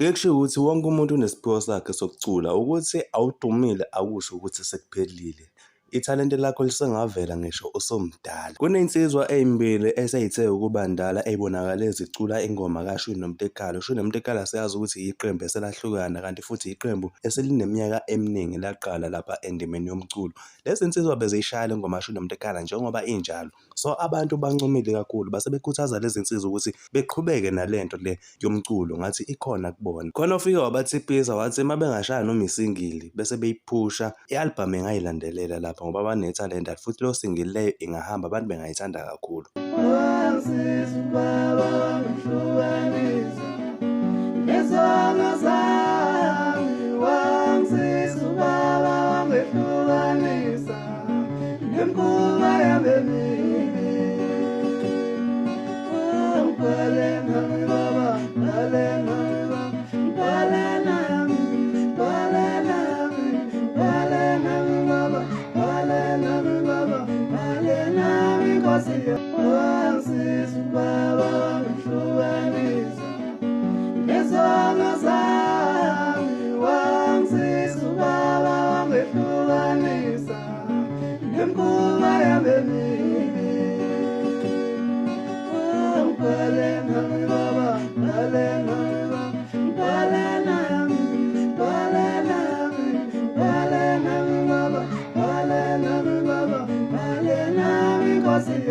Ngikusho ukuthi wonke umuntu unesiphiwo sakhe sokucula, ukuthi awudumile akusho ukuthi sekuphelile. Ithalente lakho lisengavela ngisho usomdala. Kuney'nsizwa ey'mbili esey'the ukuba ndala ey'bonakale zicula ingoma kaShwi noMtekhala. uShwi noMtekhala siyazi ukuthi yiqembu eselahlukana, kanti futhi yiqembu eselineminyaka eminingi laqala lapha endimeni yomculo. Lezi nsizwa beziyishaya le ngoma kaShwi noMtekhala njengoba injalo. So abantu bancomile kakhulu, base bekhuthaza lezi nsizwa ukuthi beqhubeke nalento le yomculo ngathi ikhona kubona. Khona ufike wabathiphisa wathi uma bengashaya noma isingili bese beyiphusha i-album engayilandelela lapha ngoba banethalente, futhi lo singili leyo ingahamba abantu bengayithanda kakhulu. Ingoma